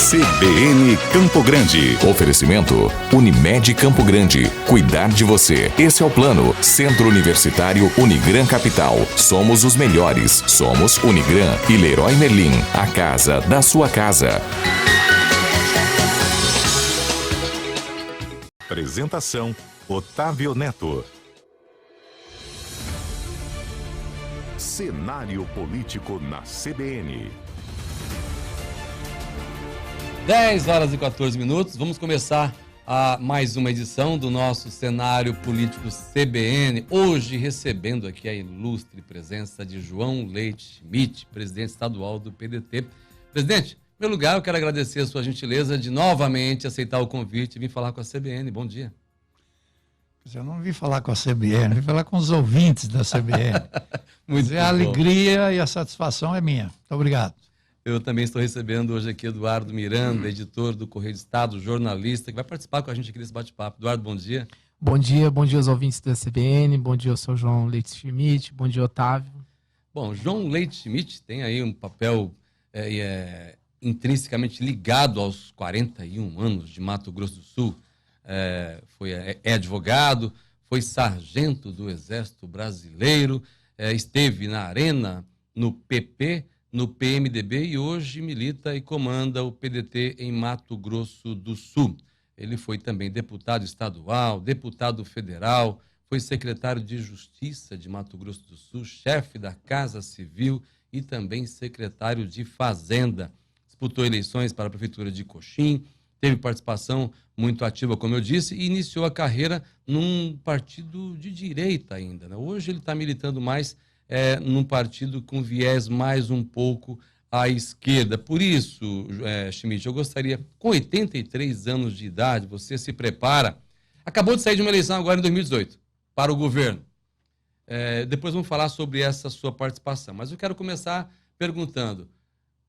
CBN Campo Grande. Oferecimento Unimed Campo Grande. Cuidar de você. Esse é o plano. Centro Universitário Unigran Capital. Somos os melhores. Somos Unigran e Leroy Merlin. A casa da sua casa. Apresentação Otávio Neto. Cenário político na CBN. 10 horas e 14 minutos. Vamos começar mais uma edição do nosso Cenário Político CBN. Hoje recebendo aqui a ilustre presença de João Leite Schmidt, presidente estadual do PDT. Presidente, em primeiro lugar, eu quero agradecer a sua gentileza de novamente aceitar o convite e vir falar com a CBN. Bom dia. Eu não vim falar com a CBN, vim falar com os ouvintes da CBN. Muito bom. A alegria e a satisfação é minha. Muito obrigado. Eu também estou recebendo hoje aqui Eduardo Miranda, editor do Correio do Estado, jornalista, que vai participar com a gente aqui nesse bate-papo. Eduardo, bom dia. Bom dia aos ouvintes da CBN, bom dia ao seu João Leite Schmidt, bom dia, Otávio. Bom, João Leite Schmidt tem aí um papel intrinsecamente ligado aos 41 anos de Mato Grosso do Sul. É advogado, foi sargento do Exército Brasileiro, esteve na Arena, no PP, no PMDB e hoje milita e comanda o PDT em Mato Grosso do Sul. Ele foi também deputado estadual, deputado federal, foi secretário de Justiça de Mato Grosso do Sul, chefe da Casa Civil e também secretário de Fazenda. Disputou eleições para a Prefeitura de Coxim, teve participação muito ativa, como eu disse, e iniciou a carreira num partido de direita ainda, né? Hoje ele está militando mais num partido com viés mais um pouco à esquerda. Por isso, Schmidt, eu gostaria, com 83 anos de idade, você se prepara, acabou de sair de uma eleição agora em 2018, para o governo. Depois vamos falar sobre essa sua participação, mas eu quero começar perguntando,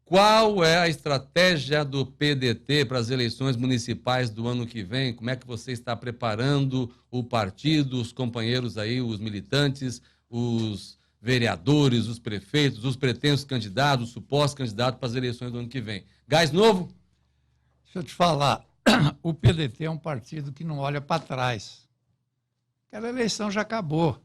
qual é a estratégia do PDT para as eleições municipais do ano que vem? Como é que você está preparando o partido, os companheiros aí, os militantes, os vereadores, os prefeitos, os pretensos candidatos, os supostos candidatos para as eleições do ano que vem? Gás novo? Deixa eu te falar, o PDT é um partido que não olha para trás. Aquela eleição já acabou.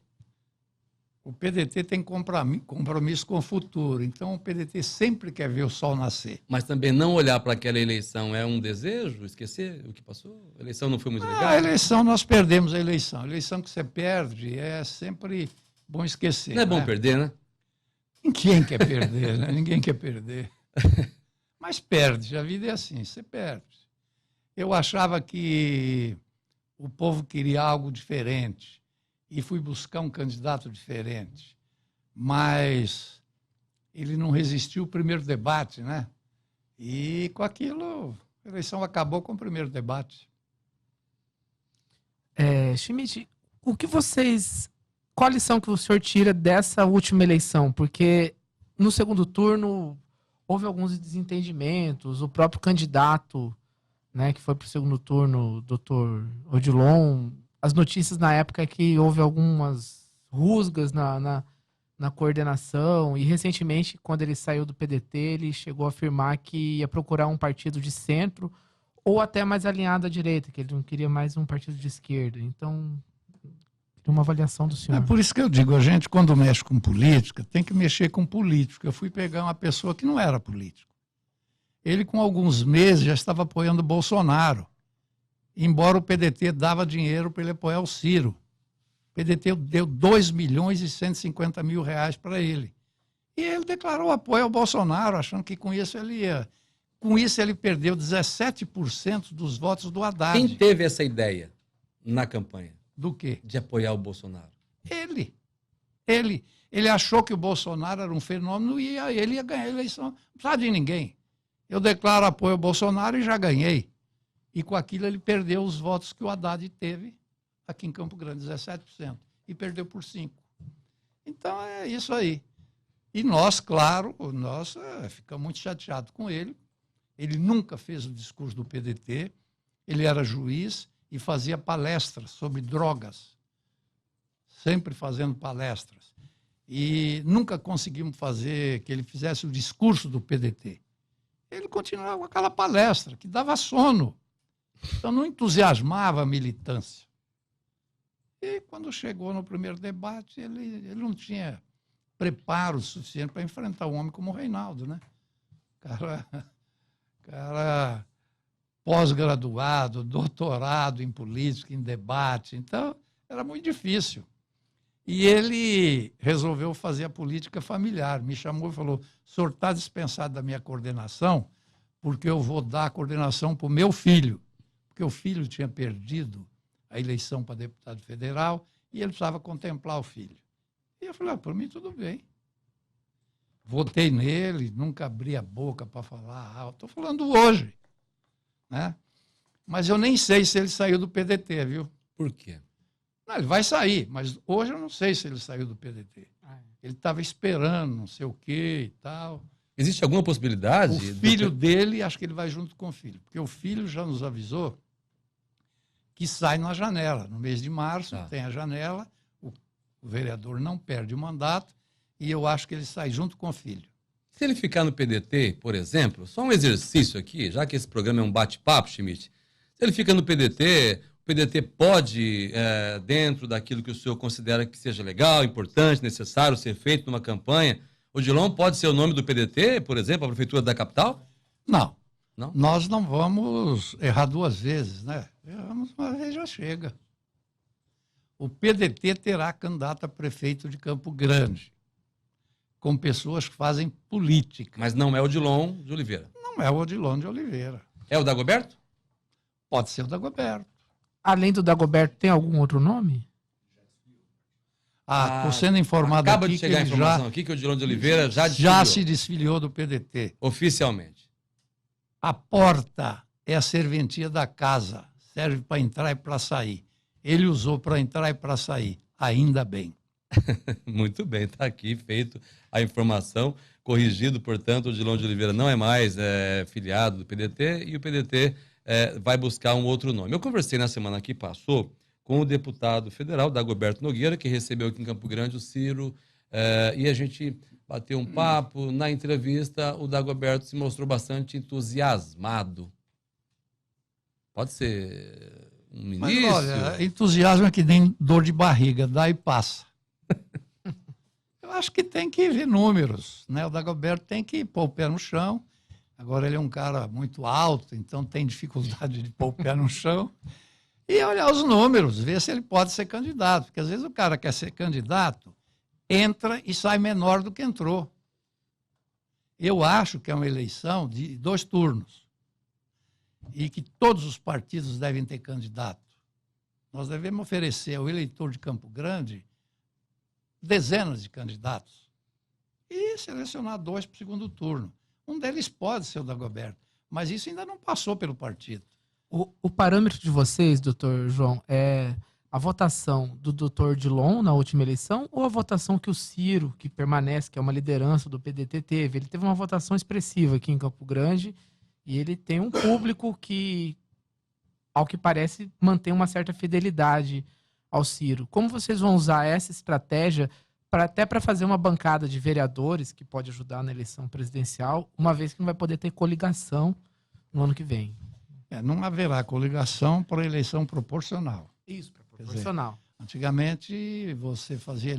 O PDT tem compromisso com o futuro, então o PDT sempre quer ver o sol nascer. Mas também não olhar para aquela eleição é um desejo? Esquecer o que passou? A eleição não foi muito legal? A eleição, nós perdemos a eleição. A eleição que você perde é sempre bom esquecer. Não é bom perder, né? Ninguém quer perder, né? Ninguém quer perder. Mas perde, a vida é assim, você perde. Eu achava que o povo queria algo diferente. E fui buscar um candidato diferente. Mas ele não resistiu ao primeiro debate, né? E com aquilo, a eleição acabou com o primeiro debate. Schmidt, qual a lição que o senhor tira dessa última eleição? Porque no segundo turno houve alguns desentendimentos, o próprio candidato, né, que foi para o segundo turno, o doutor Odilon. As notícias na época é que houve algumas rusgas na coordenação e recentemente, quando ele saiu do PDT, ele chegou a afirmar que ia procurar um partido de centro ou até mais alinhado à direita, que ele não queria mais um partido de esquerda. Então, uma avaliação do senhor. É por isso que eu digo, a gente quando mexe com política, tem que mexer com político. Eu fui pegar uma pessoa que não era político. Ele, com alguns meses, já estava apoiando o Bolsonaro. Embora o PDT dava dinheiro para ele apoiar o Ciro. O PDT deu 2.150.000 reais para ele. E ele declarou apoio ao Bolsonaro, achando que com isso ele ia... Com isso ele perdeu 17% dos votos do Haddad. Quem teve essa ideia na campanha? Do quê? De apoiar o Bolsonaro. Ele. Ele achou que o Bolsonaro era um fenômeno e ele ia ganhar a eleição. Não precisava de ninguém. Eu declaro apoio ao Bolsonaro e já ganhei. E com aquilo ele perdeu os votos que o Haddad teve aqui em Campo Grande, 17%. E perdeu por 5%. Então é isso aí. E nós, claro, ficamos muito chateados com ele. Ele nunca fez o discurso do PDT. Ele era juiz e fazia palestras sobre drogas. Sempre fazendo palestras. E nunca conseguimos fazer que ele fizesse o discurso do PDT. Ele continuava com aquela palestra, que dava sono. Então, não entusiasmava a militância. E, quando chegou no primeiro debate, ele não tinha preparo suficiente para enfrentar um homem como o Reinaldo, né? Cara pós-graduado, doutorado em política, em debate. Então, era muito difícil. E ele resolveu fazer a política familiar. Me chamou e falou: o senhor está dispensado da minha coordenação, porque eu vou dar a coordenação para o meu filho. Porque o filho tinha perdido a eleição para deputado federal e ele precisava contemplar o filho. E eu falei: por mim tudo bem. Votei nele, nunca abri a boca para falar. Estou falando hoje. Né? Mas eu nem sei se ele saiu do PDT, viu? Por quê? Não, ele vai sair, mas hoje eu não sei se ele saiu do PDT. Ele estava esperando não sei o quê e tal. Existe alguma possibilidade? O filho dele, acho que ele vai junto com o filho, porque o filho já nos avisou que sai na janela. No mês de março tem a janela, o vereador não perde o mandato e eu acho que ele sai junto com o filho. Se ele ficar no PDT, por exemplo, só um exercício aqui, já que esse programa é um bate-papo, Schmidt, se ele fica no PDT, o PDT pode, dentro daquilo que o senhor considera que seja legal, importante, necessário ser feito numa campanha, Odilon pode ser o nome do PDT, por exemplo, a Prefeitura da Capital? Não. Não? Nós não vamos errar duas vezes, né? Erramos uma vez, já chega. O PDT terá candidato a prefeito de Campo Grande, com pessoas que fazem política. Mas não é Odilon de Oliveira. Não é o Odilon de Oliveira. É o Dagoberto? Pode ser o Dagoberto. Além do Dagoberto, tem algum outro nome? Estou sendo informado acaba aqui de chegar a informação aqui que o Odilon de Oliveira já se desfiliou do PDT. Oficialmente. A porta é a serventia da casa. Serve para entrar e para sair. Ele usou para entrar e para sair. Ainda bem. Muito bem, está aqui feito a informação. Corrigido, portanto, o Odilon de Oliveira não é mais filiado do PDT e o PDT vai buscar um outro nome. Eu conversei na semana que passou com o deputado federal, Dagoberto Nogueira, que recebeu aqui em Campo Grande o Ciro, e a gente bateu um papo. Na entrevista, o Dagoberto se mostrou bastante entusiasmado. Pode ser um ministro? Mas olha, entusiasmo é que nem dor de barriga, dá e passa. Eu acho que tem que ver números, né? O Dagoberto tem que pôr o pé no chão. Agora ele é um cara muito alto, então tem dificuldade de pôr o pé no chão. E olhar os números, ver se ele pode ser candidato. Porque às vezes o cara quer ser candidato, entra e sai menor do que entrou. Eu acho que é uma eleição de 2 turnos. E que todos os partidos devem ter candidato. Nós devemos oferecer ao eleitor de Campo Grande dezenas de candidatos e selecionar 2 para o segundo turno. Um deles pode ser o Dagoberto, mas isso ainda não passou pelo partido. O parâmetro de vocês, doutor João, é a votação do doutor Odilon na última eleição ou a votação que o Ciro, que permanece, que é uma liderança do PDT, teve? Ele teve uma votação expressiva aqui em Campo Grande e ele tem um público que, ao que parece, mantém uma certa fidelidade ao Ciro. Como vocês vão usar essa estratégia até para fazer uma bancada de vereadores que pode ajudar na eleição presidencial, uma vez que não vai poder ter coligação no ano que vem? Não haverá coligação para eleição proporcional. Isso, para proporcional. Dizer, antigamente, você fazia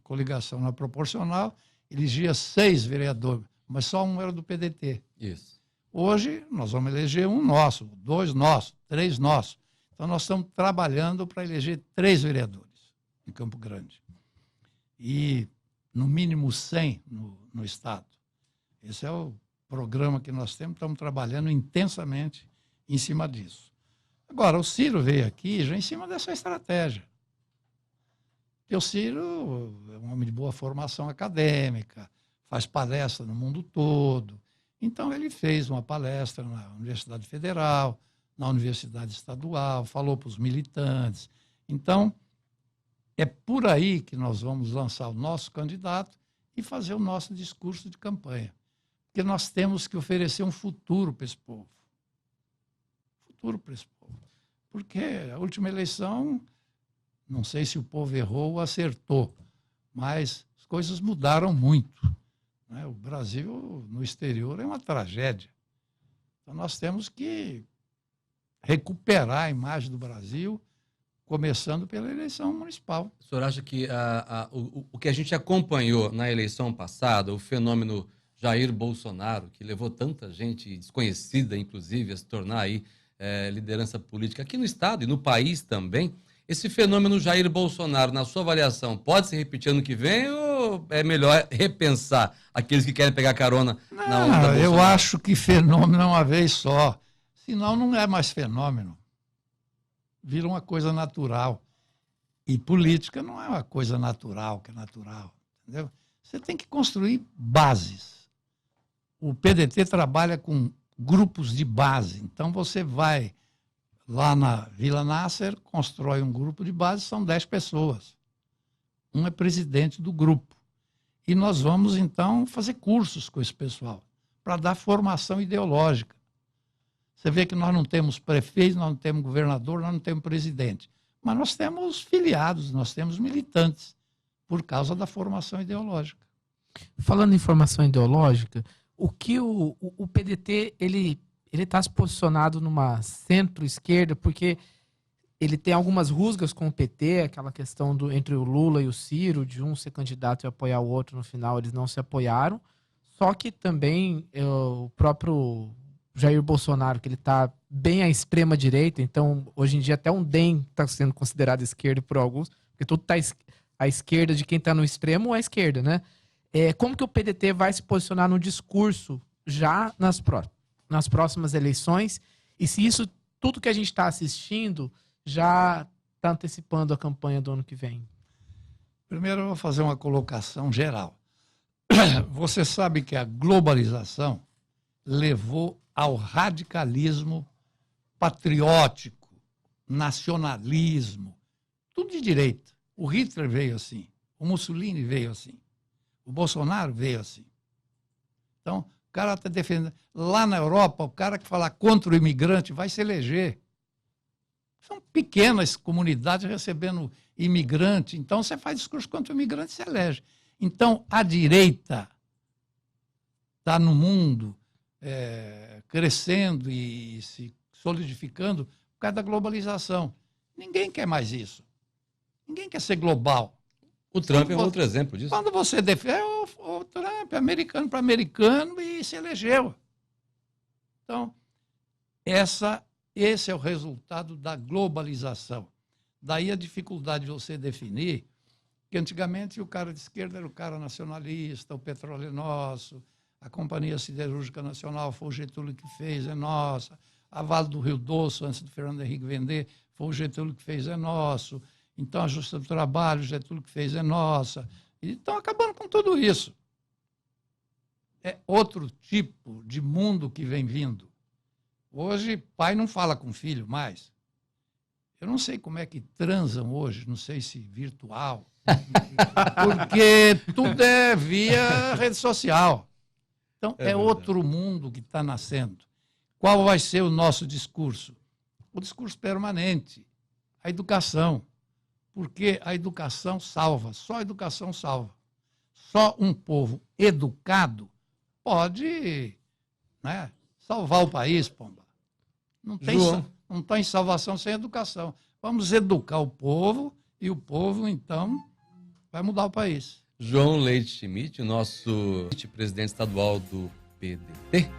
coligação na proporcional, elegia 6 vereadores, mas só um era do PDT. Isso. Hoje, nós vamos eleger um nosso, 2 nossos, 3 nossos. Então, nós estamos trabalhando para eleger 3 vereadores em Campo Grande. E, no mínimo, 100 no Estado. Esse é o programa que nós temos, estamos trabalhando intensamente em cima disso. Agora, o Ciro veio aqui já em cima dessa estratégia. Porque o Ciro é um homem de boa formação acadêmica, faz palestra no mundo todo. Então, ele fez uma palestra na Universidade Federal, na Universidade Estadual, falou para os militantes. Então, é por aí que nós vamos lançar o nosso candidato e fazer o nosso discurso de campanha. Porque nós temos que oferecer um futuro para esse povo. Futuro para esse povo. Porque a última eleição, não sei se o povo errou ou acertou, mas as coisas mudaram muito. Né? O Brasil, no exterior, é uma tragédia. Então nós temos que recuperar a imagem do Brasil, começando pela eleição municipal. O senhor acha que o que a gente acompanhou na eleição passada, o fenômeno Jair Bolsonaro, que levou tanta gente desconhecida, inclusive, a se tornar aí liderança política aqui no Estado e no país também, esse fenômeno Jair Bolsonaro, na sua avaliação, pode se repetir ano que vem ou é melhor repensar aqueles que querem pegar carona na onda Bolsonaro? Eu acho que fenômeno é uma vez só, senão não é mais fenômeno. Vira uma coisa natural. E política não é uma coisa natural, que é natural. Entendeu? Você tem que construir bases. O PDT trabalha com grupos de base. Então, você vai lá na Vila Nasser, constrói um grupo de base, são 10 pessoas. Um é presidente do grupo. E nós vamos, então, fazer cursos com esse pessoal, para dar formação ideológica. Você vê que nós não temos prefeito, nós não temos governador, nós não temos presidente. Mas nós temos filiados, nós temos militantes, por causa da formação ideológica. Falando em formação ideológica, o que o PDT ele está se posicionado numa centro-esquerda, porque ele tem algumas rusgas com o PT, aquela questão entre o Lula e o Ciro, de um ser candidato e apoiar o outro, no final eles não se apoiaram. Só que também o próprio Jair Bolsonaro, que ele está bem à extrema-direita, então hoje em dia até um DEM está sendo considerado esquerda por alguns, porque tudo está à esquerda de quem está no extremo ou à esquerda, né? Como que o PDT vai se posicionar no discurso já nas próximas eleições? E se isso, tudo que a gente está assistindo, já está antecipando a campanha do ano que vem? Primeiro eu vou fazer uma colocação geral. Você sabe que a globalização levou ao radicalismo patriótico, nacionalismo, tudo de direita. O Hitler veio assim, o Mussolini veio assim, o Bolsonaro veio assim. Então, o cara está defendendo. Lá na Europa, o cara que falar contra o imigrante vai se eleger. São pequenas comunidades recebendo imigrante. Então, você faz discurso contra o imigrante e se elege. Então, a direita está no mundo crescendo e se solidificando por causa da globalização. Ninguém quer mais isso. Ninguém quer ser global. O Trump é outro exemplo disso. Quando você defende o Trump, americano para americano, e se elegeu. Então, esse é o resultado da globalização. Daí a dificuldade de você definir que antigamente o cara de esquerda era o cara nacionalista, o petróleo é nosso, a Companhia Siderúrgica Nacional foi o Getúlio que fez, é nossa, a Vale do Rio Doce, antes do Fernando Henrique vender, foi o Getúlio que fez, é nosso. Então, a Justiça do Trabalho, o Getúlio que fez, é nossa. E estão acabando com tudo isso. É outro tipo de mundo que vem vindo. Hoje, pai não fala com filho mais. Eu não sei como é que transam hoje, não sei se virtual, porque tudo é via rede social. Então, é outro mundo que está nascendo. Qual vai ser o nosso discurso? O discurso permanente, a educação. Porque a educação salva, só a educação salva. Só um povo educado pode, né, salvar o país, pomba. Não tem salvação sem educação. Vamos educar o povo e o povo, então, vai mudar o país. João Leite Schmidt, o nosso vice-presidente estadual do PDT.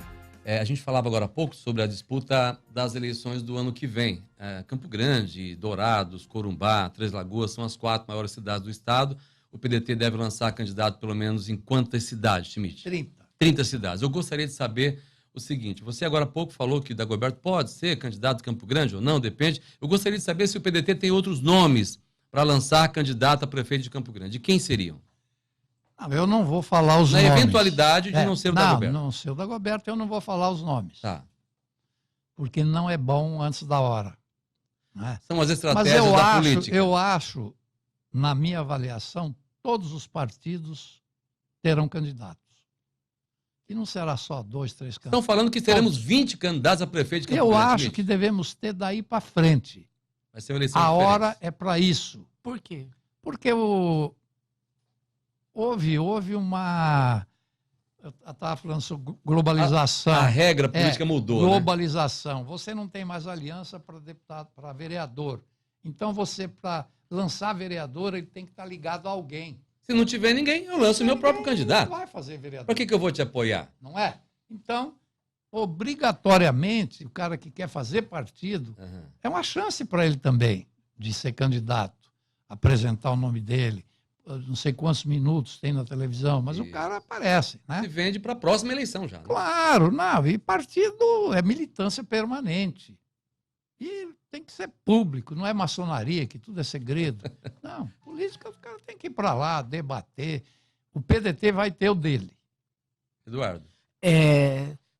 A gente falava agora há pouco sobre a disputa das eleições do ano que vem. Campo Grande, Dourados, Corumbá, Três Lagoas são as 4 maiores cidades do estado. O PDT deve lançar candidato pelo menos em quantas cidades, Schmidt? 30 cidades. Eu gostaria de saber o seguinte, você agora há pouco falou que Dagoberto pode ser candidato de Campo Grande ou não, depende. Eu gostaria de saber se o PDT tem outros nomes para lançar candidato a prefeito de Campo Grande. Quem seriam? Não, eu não vou falar os nomes. Na eventualidade de não ser o Dagoberto. Não ser o Dagoberto, eu não vou falar os nomes. Tá. Porque não é bom antes da hora. Né? São as estratégias da política. Eu acho, na minha avaliação, todos os partidos terão candidatos. E não será só 2, 3 candidatos. Estão falando que teremos 20 candidatos a prefeito de Campo Grande. Eu acho que devemos ter daí para frente. Vai ser uma eleição diferente. A hora é para isso. Por quê? Porque houve uma Eu estava falando sobre globalização. A regra política mudou, globalização. Né? Você não tem mais aliança para deputado, para vereador. Então, você, para lançar vereador, ele tem que estar ligado a alguém. Se não tiver ninguém, eu lanço meu próprio candidato. Não vai fazer vereador. Para que eu vou te apoiar? Não é? Então, obrigatoriamente, o cara que quer fazer partido, é uma chance para ele também de ser candidato, apresentar o nome dele. Não sei quantos minutos tem na televisão, mas o cara aparece, né? Se vende para a próxima eleição já. Né? Claro, não. E partido é militância permanente. E tem que ser público, não é maçonaria, que tudo é segredo. Não, política, os caras têm que ir para lá, debater. O PDT vai ter o dele. Eduardo.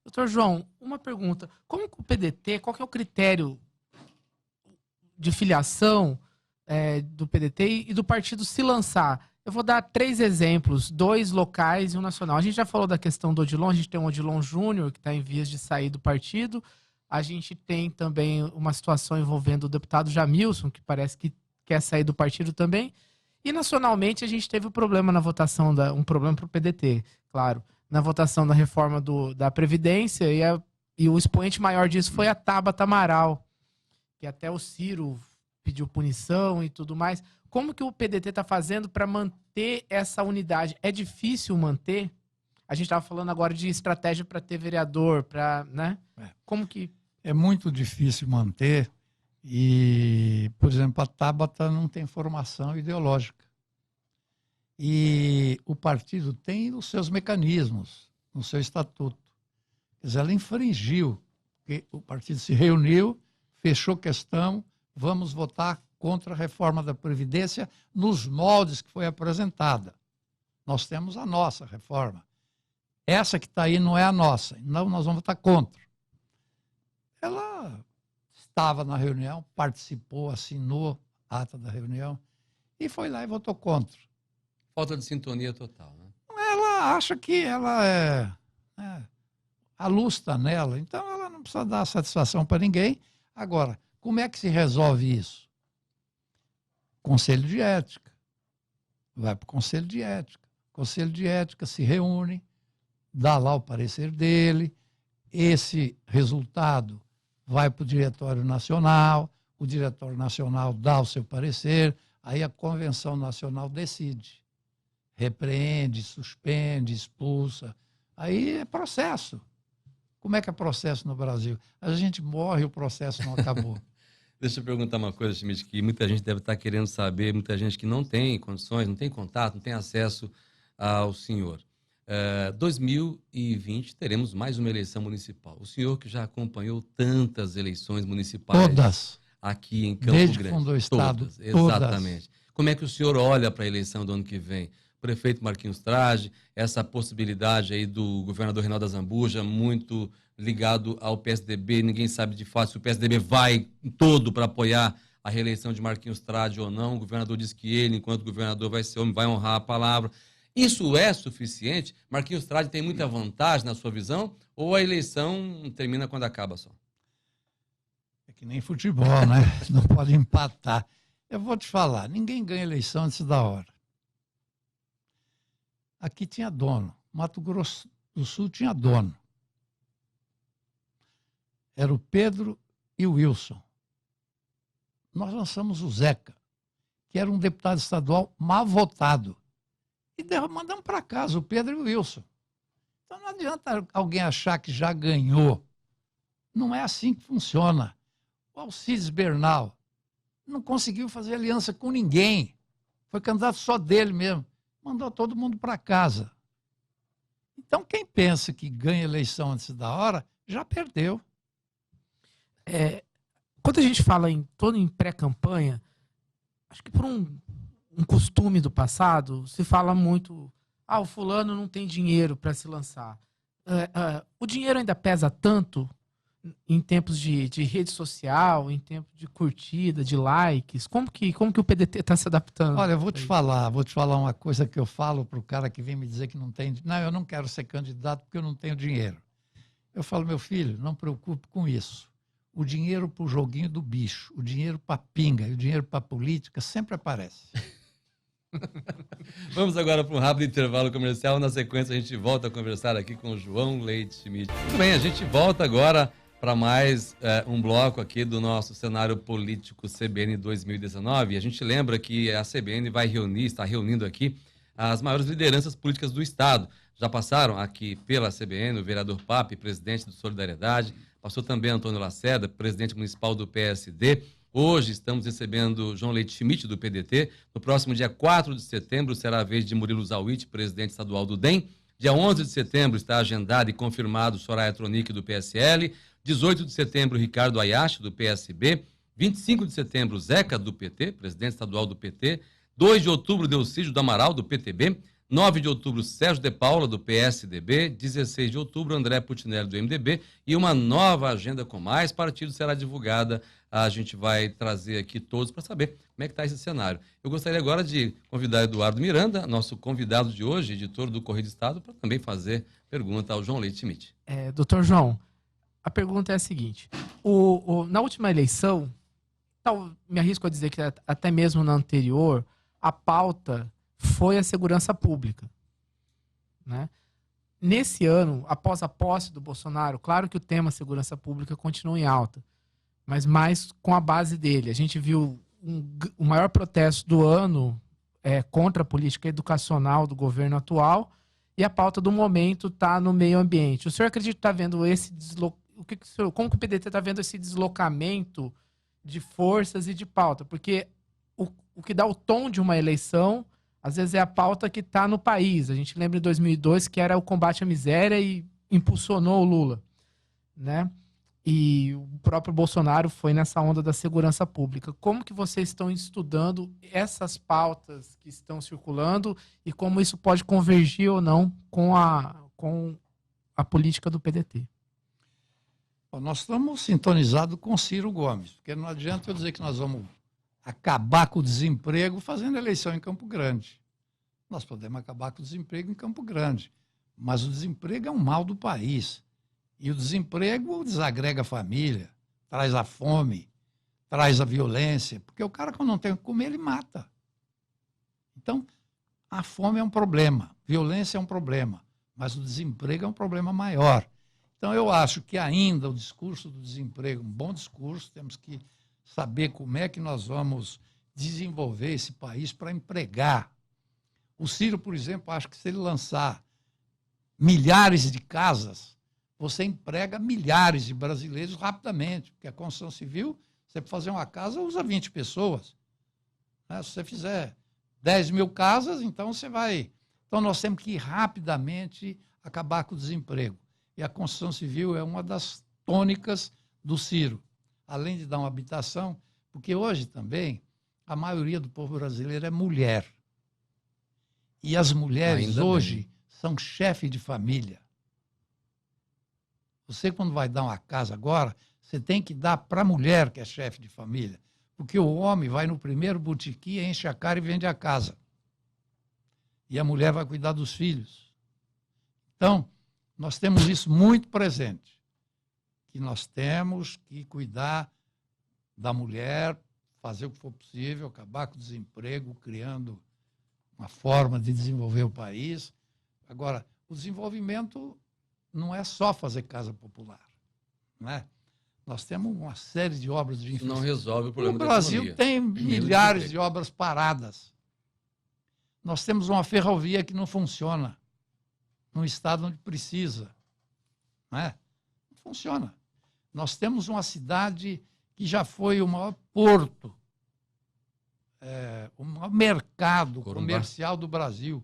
Doutor João, uma pergunta. Como que o PDT, qual que é o critério de filiação do PDT e do partido se lançar? Eu vou dar 3 exemplos, 2 locais e um nacional. A gente já falou da questão do Odilon, a gente tem o Odilon Júnior, que está em vias de sair do partido. A gente tem também uma situação envolvendo o deputado Jamilson, que parece que quer sair do partido também. E nacionalmente a gente teve um problema na votação, um problema para o PDT, claro, na votação da reforma da Previdência, e o expoente maior disso foi a Tabata Amaral, que até o Ciro pediu punição e tudo mais. Como que o PDT está fazendo para manter essa unidade? É difícil manter? A gente estava falando agora de estratégia para ter vereador, né? Como que... É muito difícil manter e, por exemplo, a Tabata não tem formação ideológica. E o partido tem os seus mecanismos no seu estatuto. Quer dizer, ela infringiu, porque o partido se reuniu, fechou questão, vamos votar contra a reforma da Previdência nos moldes que foi apresentada. Nós temos a nossa reforma. Essa que está aí não é a nossa, não, nós vamos votar contra. Ela estava na reunião, participou, assinou a ata da reunião e foi lá e votou contra. Falta de sintonia total, né? Ela acha que ela a luz está nela, então ela não precisa dar satisfação para ninguém. Agora, como é que se resolve isso? Conselho de ética. Vai para o Conselho de ética. O Conselho de ética se reúne, dá lá o parecer dele, esse resultado vai para o Diretório Nacional, o Diretório Nacional dá o seu parecer, aí a Convenção Nacional decide. Repreende, suspende, expulsa. Aí é processo. Como é que é processo no Brasil? A gente morre e o processo não acabou. Deixa eu perguntar uma coisa, Schmidt, que muita gente deve estar querendo saber, muita gente que não tem condições, não tem contato, não tem acesso ao senhor. 2020 teremos mais uma eleição municipal. O senhor que já acompanhou tantas eleições municipais Todas. Aqui em Campo Desde Grande. que fundou o Estado. Todas, exatamente. Como é que o senhor olha para a eleição do ano que vem? Prefeito Marquinhos Trade, essa possibilidade aí do governador Reinaldo Azambuja, muito ligado ao PSDB, ninguém sabe de fato se o PSDB vai todo para apoiar a reeleição de Marquinhos Trade ou não. O governador disse que ele, enquanto governador, vai ser homem, vai honrar a palavra. Isso é suficiente? Marquinhos Trade tem muita vantagem na sua visão? Ou a eleição termina quando acaba só? É que nem futebol, né? Não pode empatar. Eu vou te falar, ninguém ganha eleição antes da hora. Aqui tinha dono. Mato Grosso do Sul tinha dono. Era o Pedro e o Wilson. Nós lançamos o Zeca, que era um deputado estadual mal votado. E mandamos para casa o Pedro e o Wilson. Então não adianta alguém achar que já ganhou. Não é assim que funciona. O Alcides Bernal não conseguiu fazer aliança com ninguém. Foi candidato só dele mesmo. Mandou todo mundo para casa. Então, quem pensa que ganha eleição antes da hora, já perdeu. Quando a gente fala em pré-campanha, acho que por um costume do passado, se fala muito, o fulano não tem dinheiro para se lançar. O dinheiro ainda pesa tanto em tempos de rede social, em tempos de curtida, de likes? Como que o PDT está se adaptando? Olha, eu vou te falar uma coisa que eu falo para o cara que vem me dizer que não tem. Não, eu não quero ser candidato porque eu não tenho dinheiro. Eu falo, meu filho, não preocupe com isso. O dinheiro para o joguinho do bicho, o dinheiro para pinga e o dinheiro para política sempre aparece. Vamos agora para um rápido intervalo comercial. Na sequência, a gente volta a conversar aqui com o João Leite Schmidt. Muito bem, a gente volta agora para mais um bloco aqui do nosso cenário político CBN 2019. A gente lembra que a CBN está reunindo aqui as maiores lideranças políticas do Estado. Já passaram aqui pela CBN o vereador Pape, presidente do Solidariedade, passou também Antônio Lacerda, presidente municipal do PSD. Hoje estamos recebendo João Leite Schmidt, do PDT. No próximo dia 4 de setembro será a vez de Murilo Zawitz, presidente estadual do DEM. Dia 11 de setembro está agendado e confirmado Soraya Tronic, do PSL. 18 de setembro, Ricardo Ayashi, do PSB. 25 de setembro, Zeca, do PT, presidente estadual do PT. 2 de outubro, Delcídio do Amaral, do PTB. 9 de outubro, Sérgio de Paula, do PSDB. 16 de outubro, André Putinelli, do MDB. E uma nova agenda com mais partidos será divulgada. A gente vai trazer aqui todos para saber como é que está esse cenário. Eu gostaria agora de convidar Eduardo Miranda, nosso convidado de hoje, editor do Correio do Estado, para também fazer pergunta ao João Leite Schmidt. Doutor João, a pergunta é a seguinte. Na última eleição, me arrisco a dizer que até mesmo na anterior, a pauta foi a segurança pública, né? Nesse ano, após a posse do Bolsonaro, claro que o tema segurança pública continua em alta, mas mais com a base dele. A gente viu o maior protesto do ano contra a política educacional do governo atual, e a pauta do momento está no meio ambiente. O senhor acredita que está vendo esse como que o PDT está vendo esse deslocamento de forças e de pauta? Porque o que dá o tom de uma eleição, às vezes, é a pauta que está no país. A gente lembra em 2002 que era o combate à miséria e impulsionou o Lula, né? E o próprio Bolsonaro foi nessa onda da segurança pública. Como que vocês estão estudando essas pautas que estão circulando e como isso pode convergir ou não com a política do PDT? Nós estamos sintonizados com Ciro Gomes, porque não adianta eu dizer que nós vamos acabar com o desemprego fazendo eleição em Campo Grande. Nós podemos acabar com o desemprego em Campo Grande, mas o desemprego é um mal do país. E o desemprego desagrega a família, traz a fome, traz a violência, porque o cara, quando não tem o que comer, ele mata. Então, a fome é um problema, violência é um problema, mas o desemprego é um problema maior. Então, eu acho que ainda o discurso do desemprego é um bom discurso, temos que saber como é que nós vamos desenvolver esse país para empregar. O Ciro, por exemplo, acho que se ele lançar milhares de casas, você emprega milhares de brasileiros rapidamente, porque a construção civil, você para fazer uma casa, usa 20 pessoas. Né? Se você fizer 10 mil casas, então você vai... Então, nós temos que rapidamente acabar com o desemprego. E a construção civil é uma das tônicas do Ciro, além de dar uma habitação, porque hoje também a maioria do povo brasileiro é mulher. E as mulheres Ainda hoje bem. são chefe de família. Você, quando vai dar uma casa agora, você tem que dar para a mulher que é chefe de família, porque o homem vai no primeiro botequim, enche a cara e vende a casa. E a mulher vai cuidar dos filhos. Então, nós temos isso muito presente, que nós temos que cuidar da mulher, fazer o que for possível, acabar com o desemprego, criando uma forma de desenvolver o país. Agora, o desenvolvimento não é só fazer casa popular, não é? Nós temos uma série de obras de infraestrutura. Não resolve o problema da economia. O Brasil tem milhares de de obras paradas. Nós temos uma ferrovia que não funciona num estado onde precisa, não é? Não funciona. Nós temos uma cidade que já foi o maior porto, o maior mercado comercial do Brasil,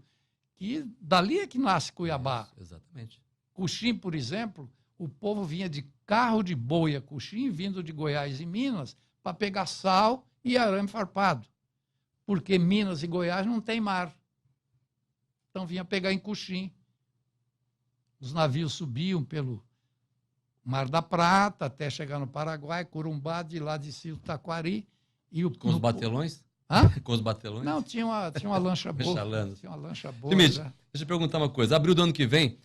que dali é que nasce Cuiabá. Exatamente. Coxim, por exemplo, o povo vinha de carro de boi a Coxim, vindo de Goiás e Minas, para pegar sal e arame farpado, porque Minas e Goiás não tem mar. Então vinha pegar em Coxim. Os navios subiam pelo Mar da Prata até chegar no Paraguai, Corumbá, de lá descia o Taquari. Com os batelões? Hã? Com os batelões? Não, tinha uma lancha boa. Tinha uma lancha boa. Schmidt, deixa eu perguntar uma coisa. Abril do ano que vem,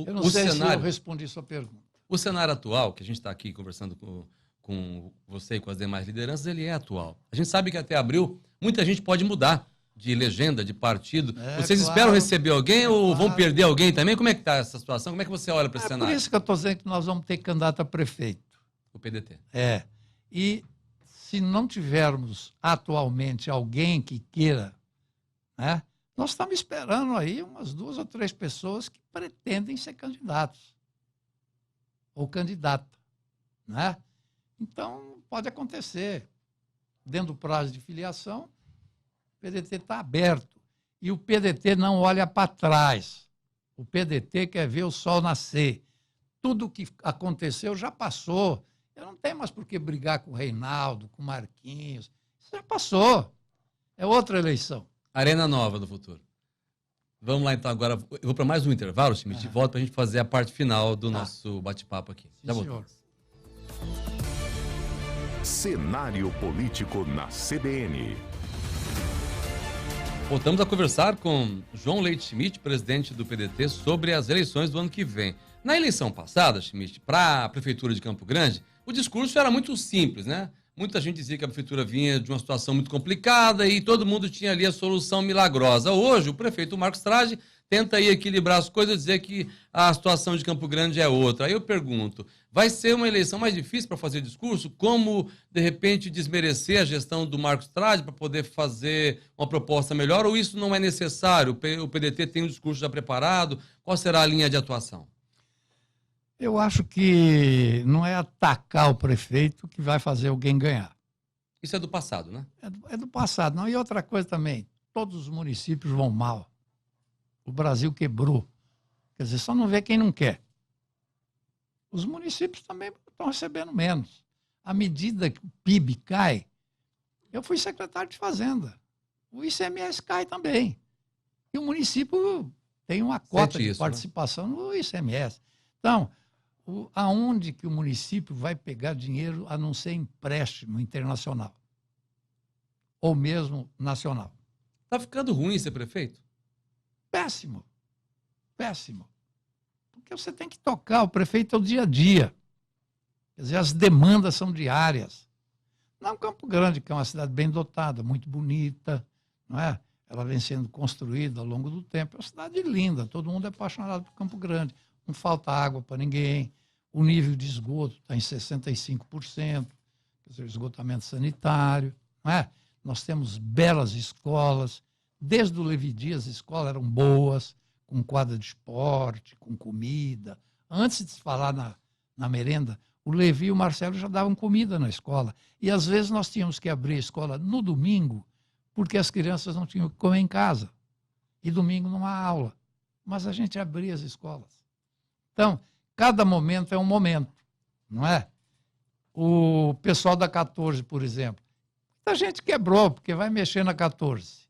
eu não sei se eu respondi sua pergunta. O cenário atual, que a gente está aqui conversando com você e com as demais lideranças, ele é atual. A gente sabe que até abril muita gente pode mudar de legenda, de partido. É, Vocês claro. esperam receber alguém ou vão Claro. perder alguém também? Como é que está essa situação? Como é que você olha para esse É por cenário? isso que eu estou dizendo que nós vamos ter candidato a prefeito. O PDT. É. E se não tivermos atualmente alguém que queira, né, nós estamos esperando aí umas 2 ou 3 pessoas que pretendem ser candidatos ou candidata, né? Então, pode acontecer. Dentro do prazo de filiação, o PDT está aberto. E o PDT não olha para trás. O PDT quer ver o sol nascer. Tudo o que aconteceu já passou. Eu não tenho mais por que brigar com o Reinaldo, com o Marquinhos. Isso já passou. É outra eleição. Arena Nova do futuro. Vamos lá então agora. Eu vou para mais um intervalo, Schmidt, e volto para a gente fazer a parte final do nosso bate-papo aqui. Já Sim, voltamos. Cenário político na CBN. Voltamos a conversar com João Leite Schmidt, presidente do PDT, sobre as eleições do ano que vem. Na eleição passada, Schmidt, para a Prefeitura de Campo Grande, o discurso era muito simples, né? Muita gente dizia que a Prefeitura vinha de uma situação muito complicada e todo mundo tinha ali a solução milagrosa. Hoje, o prefeito Marcos Trage tenta aí equilibrar as coisas e dizer que a situação de Campo Grande é outra. Aí eu pergunto, vai ser uma eleição mais difícil para fazer discurso? Como, de repente, desmerecer a gestão do Marcos Trage para poder fazer uma proposta melhor? Ou isso não é necessário? O PDT tem um discurso já preparado? Qual será a linha de atuação? Eu acho que não é atacar o prefeito que vai fazer alguém ganhar. Isso é do passado, né? É do passado. Não. E outra coisa também, todos os municípios vão mal. O Brasil quebrou. Quer dizer, só não vê quem não quer. Os municípios também estão recebendo menos. À medida que o PIB cai, eu fui secretário de Fazenda. O ICMS cai também. E o município tem uma cota de participação no ICMS. Então, aonde que o município vai pegar dinheiro a não ser empréstimo internacional? Ou mesmo nacional? Está ficando ruim ser prefeito? Péssimo. Péssimo. Porque você tem que tocar, o prefeito é o dia a dia. Quer dizer, as demandas são diárias. Não, Campo Grande, que é uma cidade bem dotada, muito bonita, não é? Ela vem sendo construída ao longo do tempo. É uma cidade linda, todo mundo é apaixonado por Campo Grande. Não falta água para ninguém. O nível de esgoto está em 65%, quer dizer, esgotamento sanitário, não é? Nós temos belas escolas. Desde o Levi Dias, as escolas eram boas, com quadra de esporte, com comida. Antes de se falar na merenda, o Levi e o Marcelo já davam comida na escola. E, às vezes, nós tínhamos que abrir a escola no domingo, porque as crianças não tinham que comer em casa. E domingo não há aula. Mas a gente abria as escolas. Então, cada momento é um momento, não é? O pessoal da 14, por exemplo, muita gente quebrou, porque vai mexer na 14.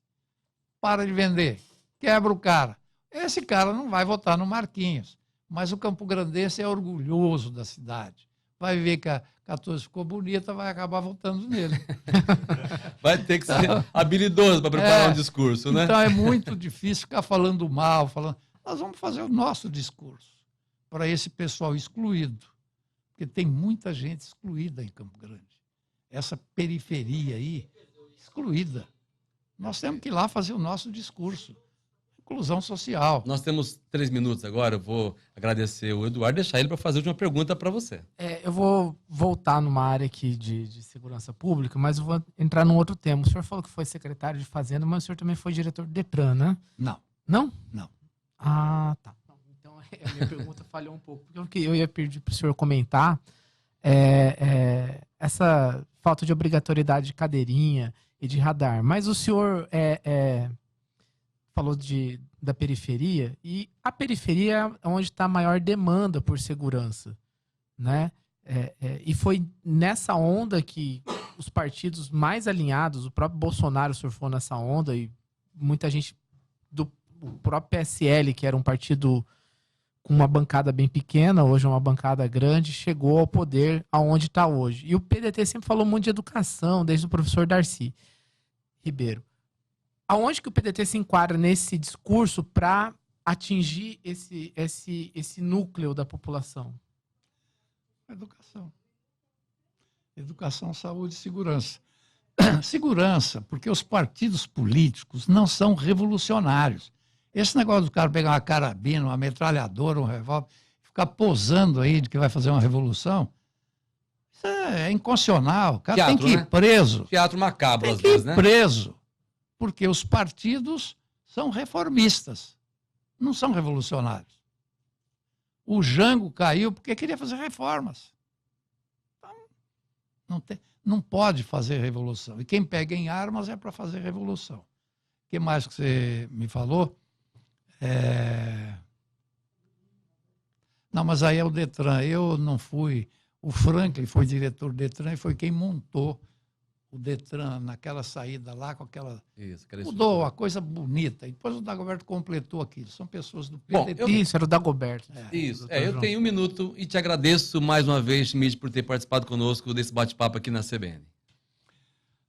Para de vender, quebra o cara. Esse cara não vai votar no Marquinhos, mas o campograndense é orgulhoso da cidade. Vai ver que a 14 ficou bonita, vai acabar votando nele. Vai ter que ser habilidoso para preparar um discurso, né? Então é muito difícil ficar falando mal, falando. Nós vamos fazer o nosso discurso para esse pessoal excluído, porque tem muita gente excluída em Campo Grande. Essa periferia aí, excluída. Nós temos que ir lá fazer o nosso discurso. Inclusão social. Nós temos 3 minutos agora, eu vou agradecer o Eduardo e deixar ele para fazer a última pergunta para você. Eu vou voltar numa área aqui de segurança pública, mas eu vou entrar num outro tema. O senhor falou que foi secretário de Fazenda, mas o senhor também foi diretor do Detran, né? Não. Não? Não. Ah, tá. Então a minha pergunta falhou um pouco. Porque eu ia pedir para o senhor comentar essa falta de obrigatoriedade de cadeirinha e de radar. Mas o senhor falou da periferia, e a periferia é onde está a maior demanda por segurança, né? E foi nessa onda que os partidos mais alinhados, o próprio Bolsonaro surfou nessa onda, e muita gente o próprio PSL, que era um partido com uma bancada bem pequena, hoje é uma bancada grande, chegou ao poder aonde está hoje. E o PDT sempre falou muito de educação, desde o professor Darcy Ribeiro. Aonde que o PDT se enquadra nesse discurso para atingir esse núcleo da população? Educação. Educação, saúde e segurança. Segurança, porque os partidos políticos não são revolucionários. Esse negócio do cara pegar uma carabina, uma metralhadora, um revólver, ficar posando aí de que vai fazer uma revolução, isso é inconstitucional. O cara Teatro, tem que ir né? preso. Teatro macabro, Tem às que ir vezes, né? preso, porque os partidos são reformistas, não são revolucionários. O Jango caiu porque queria fazer reformas. Então, não pode fazer revolução. E quem pega em armas é para fazer revolução. O que mais que você me falou? Não, mas aí é o Detran. Eu não fui. O Franklin foi diretor do Detran e foi quem montou o Detran naquela saída lá, com aquela. Isso, Mudou a coisa bonita. E depois o Dagoberto completou aquilo. São pessoas do Bom, PDT. Isso, era o Dagoberto. Isso. Dr. Eu João. tenho 1 minuto e te agradeço mais uma vez, Schmidt, por ter participado conosco desse bate-papo aqui na CBN.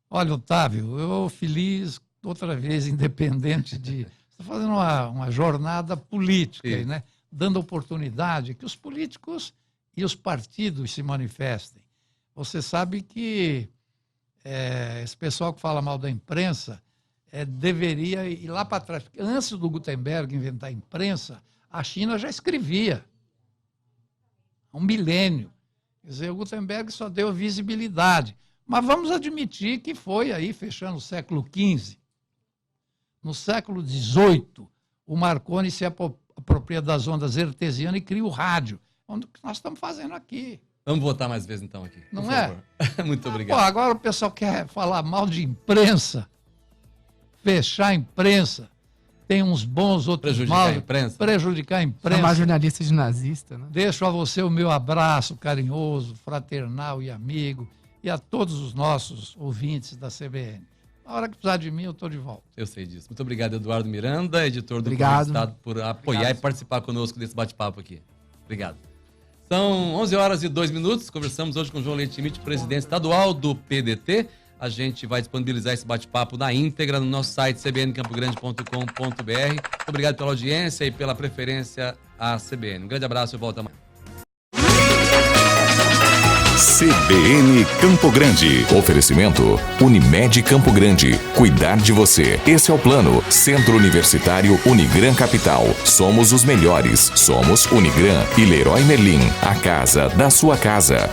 Olha, Otávio, eu feliz, outra vez, independente de. Estou fazendo uma jornada política, aí, né? Dando oportunidade que os políticos e os partidos se manifestem. Você sabe que esse pessoal que fala mal da imprensa deveria ir lá para trás. Porque antes do Gutenberg inventar a imprensa, a China já escrevia. Há um milênio. Quer dizer, o Gutenberg só deu visibilidade. Mas vamos admitir que foi aí, fechando o século XV. No século XVIII, o Marconi se apropria das ondas hertzianas e cria o rádio. Onde nós estamos fazendo aqui. Vamos votar mais vezes então aqui. Não por é? favor. Muito obrigado. Pô, agora o pessoal quer falar mal de imprensa, fechar a imprensa. Tem uns bons, outros Prejudicar maus. a imprensa? Prejudicar a Chamar imprensa. jornalista de nazista, né? Deixo a você o meu abraço carinhoso, fraternal e amigo, e a todos os nossos ouvintes da CBN. Na hora que precisar de mim, eu estou de volta. Eu sei disso. Muito obrigado, Eduardo Miranda, editor do Obrigado. Estado, por apoiar Obrigado. e participar conosco desse bate-papo aqui. Obrigado. São 11h02. Conversamos hoje com João Leite Schmidt, presidente estadual do PDT. A gente vai disponibilizar esse bate-papo na íntegra no nosso site cbncampogrande.com.br. Muito obrigado pela audiência e pela preferência à CBN. Um grande abraço e volta amanhã. CBN Campo Grande. Oferecimento Unimed Campo Grande. Cuidar de você. Esse é o plano. Centro Universitário Unigran Capital. Somos os melhores. Somos Unigran e Leroy Merlin. A casa da sua casa.